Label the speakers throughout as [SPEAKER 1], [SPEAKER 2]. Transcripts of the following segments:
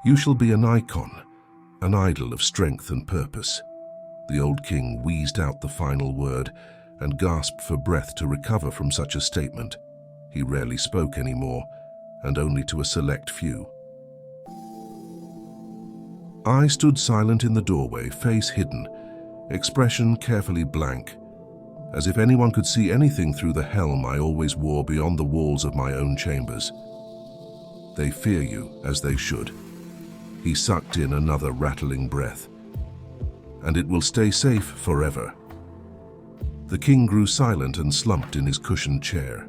[SPEAKER 1] You shall be an icon, an idol of strength and purpose. The old king wheezed out the final word and gasped for breath to recover from such a statement. He rarely spoke anymore, and only to a select few. I stood silent in the doorway, face hidden, expression carefully blank, as if anyone could see anything through the helm I always wore beyond the walls of my own chambers. They fear you, as they should. He sucked in another rattling breath. And it will stay safe forever. The king grew silent and slumped in his cushioned chair.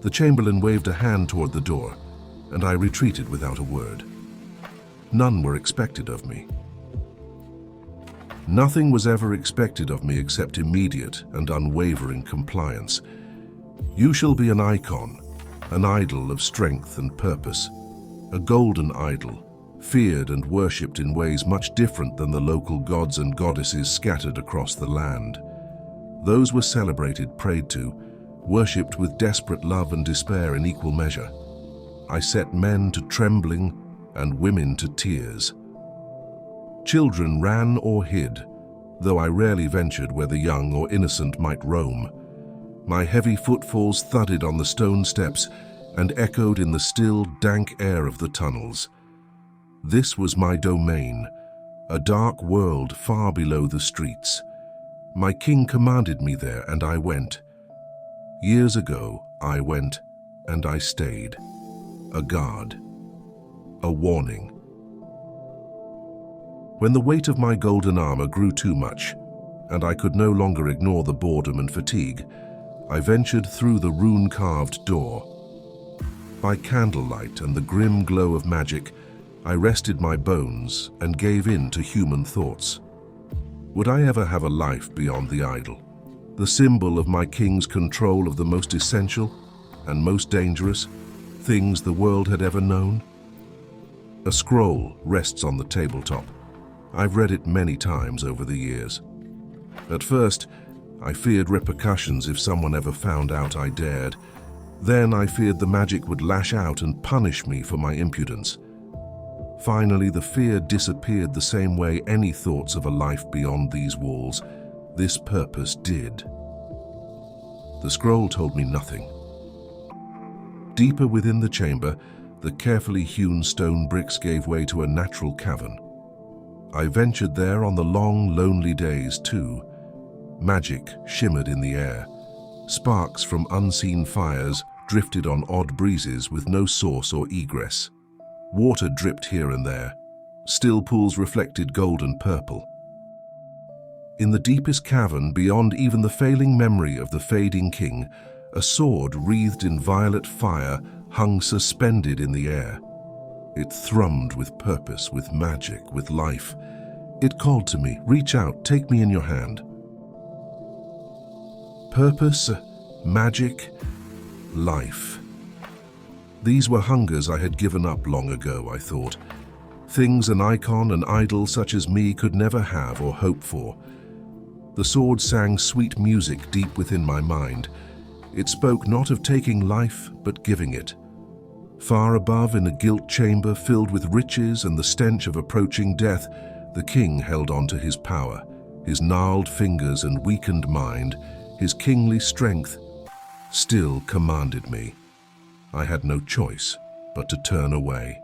[SPEAKER 1] The chamberlain waved a hand toward the door, and I retreated without a word. None were expected of me. Nothing was ever expected of me except immediate and unwavering compliance. You shall be an icon, an idol of strength and purpose, a golden idol, feared and worshipped in ways much different than the local gods and goddesses scattered across the land. Those were celebrated, prayed to, worshipped with desperate love and despair in equal measure. I set men to trembling and women to tears. Children ran or hid, though I rarely ventured where the young or innocent might roam. My heavy footfalls thudded on the stone steps and echoed in the still, dank air of the tunnels. This was my domain, a dark world far below the streets. My king commanded me there, and I went. Years ago, I went, and I stayed. A guard. A warning. When the weight of my golden armor grew too much, and I could no longer ignore the boredom and fatigue, I ventured through the rune-carved door. By candlelight and the grim glow of magic, I rested my bones and gave in to human thoughts. Would I ever have a life beyond the idol, the symbol of my king's control of the most essential and most dangerous things the world had ever known? A scroll rests on the tabletop. I've read it many times over the years. At first, I feared repercussions if someone ever found out I dared. Then I feared the magic would lash out and punish me for my impudence. Finally, the fear disappeared the same way any thoughts of a life beyond these walls, this purpose, did. The scroll told me nothing. Deeper within the chamber, the carefully hewn stone bricks gave way to a natural cavern. I ventured there on the long, lonely days too. Magic shimmered in the air. Sparks from unseen fires drifted on odd breezes with no source or egress. Water dripped here and there. Still pools reflected gold and purple. In the deepest cavern, beyond even the failing memory of the fading king, a sword wreathed in violet fire hung suspended in the air. It thrummed with purpose, with magic, with life. It called to me, "Reach out, take me in your hand." Purpose, magic, life. These were hungers I had given up long ago, I thought. Things an icon, an idol such as me could never have or hope for. The sword sang sweet music deep within my mind. It spoke not of taking life, but giving it. Far above, in a gilt chamber filled with riches and the stench of approaching death, the king held on to his power, his gnarled fingers and weakened mind, his kingly strength still commanded me. I had no choice but to turn away.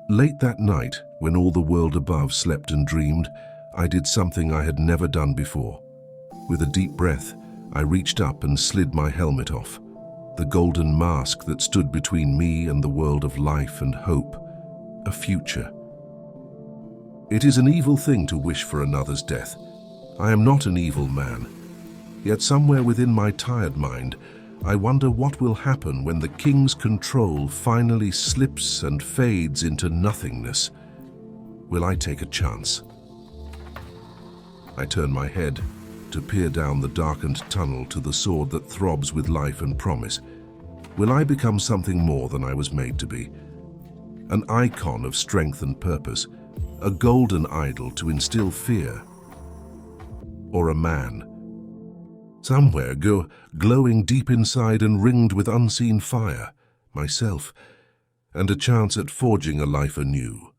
[SPEAKER 1] Late that night, when all the world above slept and dreamed, I did something I had never done before. With a deep breath, I reached up and slid my helmet off, the golden mask that stood between me and the world of life and hope, a future. It is an evil thing to wish for another's death. I am not an evil man. Yet somewhere within my tired mind, I wonder what will happen when the king's control finally slips and fades into nothingness. Will I take a chance? I turn my head to peer down the darkened tunnel to the sword that throbs with life and promise. Will I become something more than I was made to be? An icon of strength and purpose, a golden idol to instill fear? Or a man, somewhere glowing deep inside and ringed with unseen fire, myself, and a chance at forging a life anew.